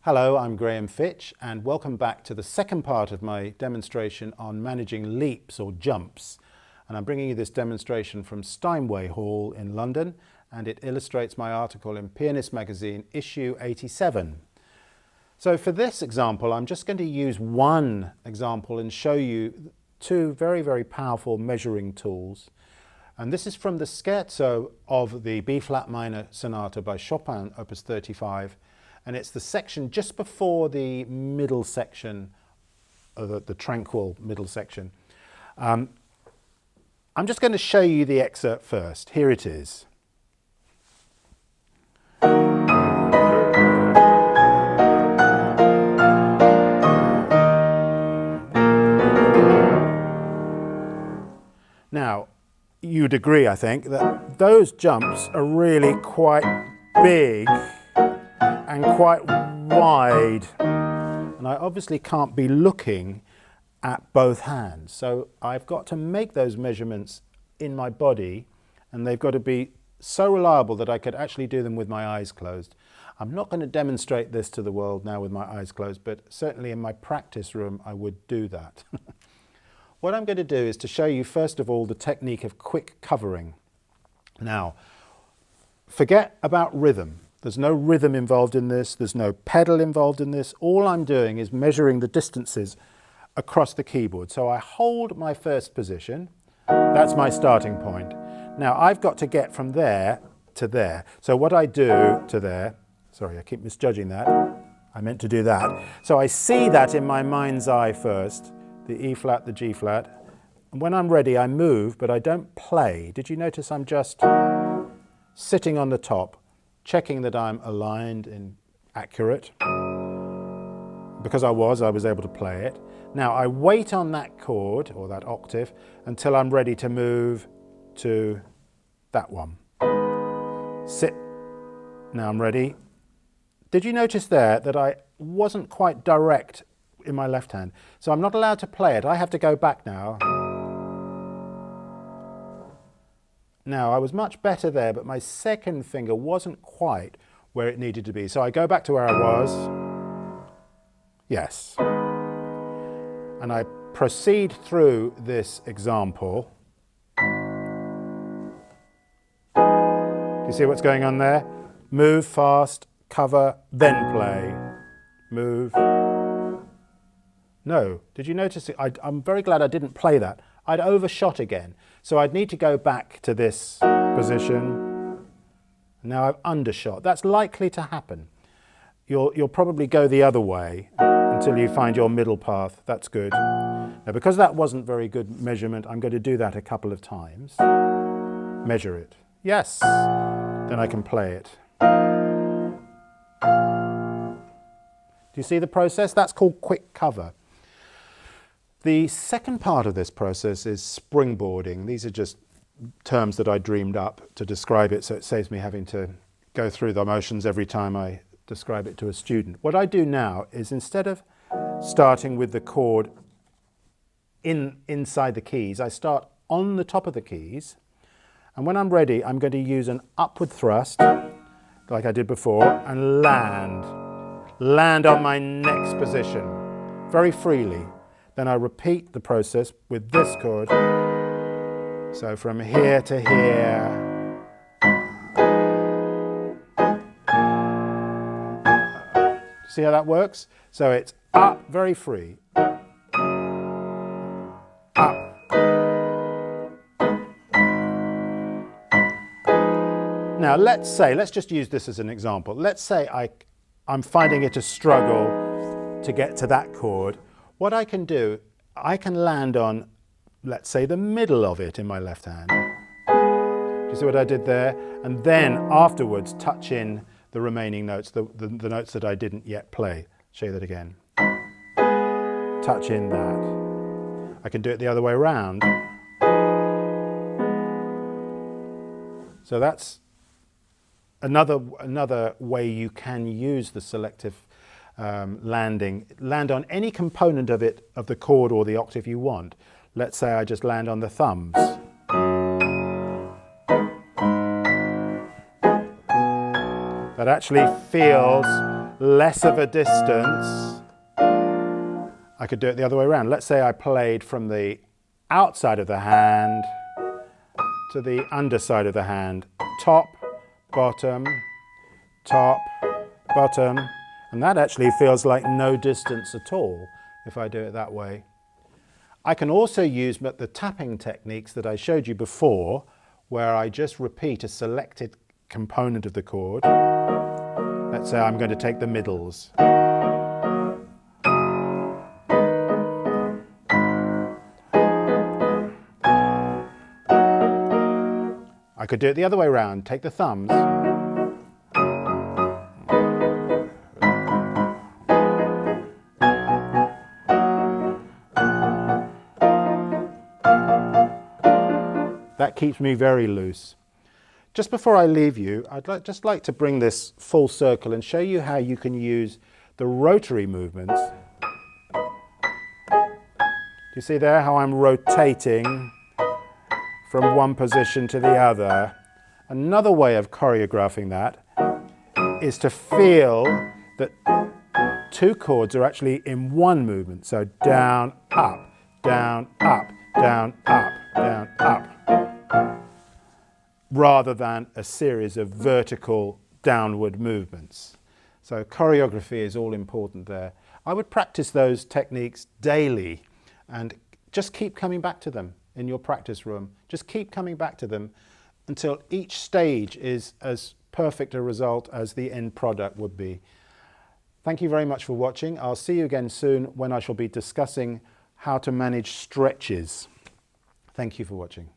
Hello, I'm Graham Fitch and welcome back to the second part of my demonstration on managing leaps or jumps. And I'm bringing you this demonstration from Steinway Hall in London, and it illustrates my article in Pianist magazine issue 87. So for this example, I'm just going to use one example and show you two very powerful measuring tools. And this is from the scherzo of the B-flat minor sonata by Chopin, opus 35. And it's the section just before the middle section, the tranquil middle section. I'm just going to show you the excerpt first. Here it is. Now, you'd agree, I think, that those jumps are really quite big and quite wide, and I obviously can't be looking at both hands, so I've got to make those measurements in my body, and they've got to be so reliable that I could actually do them with my eyes closed. I'm not going to demonstrate this to the world now with my eyes closed, but certainly in my practice room I would do that. What I'm going to do is to show you first of all the technique of quick covering. Now, forget about rhythm. There's no rhythm involved in this, there's no pedal involved in this. All I'm doing is measuring the distances across the keyboard. So I hold my first position, that's my starting point. Now I've got to get from there to there. So what I do to there, sorry I keep misjudging that, I meant to do that. So I see that in my mind's eye first, the E flat, the G flat, and when I'm ready I move, but I don't play. Did you notice I'm just sitting on the top, checking that I'm aligned and accurate? Because I was able to play it. Now I wait on that chord, or that octave, until I'm ready to move to that one. Sit. Now I'm ready. Did you notice there that I wasn't quite direct in my left hand? So I'm not allowed to play it. I have to go back now. Now, I was much better there, but my second finger wasn't quite where it needed to be. So I go back to where I was. Yes. And I proceed through this example. Do you see what's going on there? Move fast, cover, then play. Move. No. Did you notice it? I'm very glad I didn't play that. I'd overshot again. So I'd need to go back to this position. Now I've undershot. That's likely to happen. You'll probably go the other way until you find your middle path. That's good. Now because that wasn't very good measurement, I'm going to do that a couple of times. Measure it. Yes. Then I can play it. Do you see the process? That's called quick cover. The second part of this process is springboarding. These are just terms that I dreamed up to describe it, so it saves me having to go through the motions every time I describe it to a student. What I do now is, instead of starting with the chord inside the keys, I start on the top of the keys, and when I'm ready I'm going to use an upward thrust like I did before and land on my next position very freely. Then I repeat the process with this chord. So from here to here. See how that works? So it's up, very free. Up. Now let's just use this as an example. Let's say I'm finding it a struggle to get to that chord. What I can do, I can land on, let's say, the middle of it in my left hand. Do you see what I did there? And then afterwards touch in the remaining notes, the notes that I didn't yet play. Show you that again. Touch in that. I can do it the other way around. So that's another way you can use the selective landing. Land on any component of it, of the chord or the octave you want. Let's say I just land on the thumbs. That actually feels less of a distance, I could do it the other way around. Let's say I played from the outside of the hand to the underside of the hand. Top, bottom, top, bottom. And that actually feels like no distance at all if I do it that way. I can also use the tapping techniques that I showed you before, where I just repeat a selected component of the chord. Let's say I'm going to take the middles. I could do it the other way around, take the thumbs. That keeps me very loose. Just before I leave you, I'd just like to bring this full circle and show you how you can use the rotary movements. Do you see there how I'm rotating from one position to the other? Another way of choreographing that is to feel that two chords are actually in one movement. So down, up, down, up, down, up, down, up, rather than a series of vertical downward movements. So choreography is all important there. I would practice those techniques daily and just keep coming back to them in your practice room. Just keep coming back to them until each stage is as perfect a result as the end product would be. Thank you very much for watching. I'll see you again soon when I shall be discussing how to manage stretches. Thank you for watching.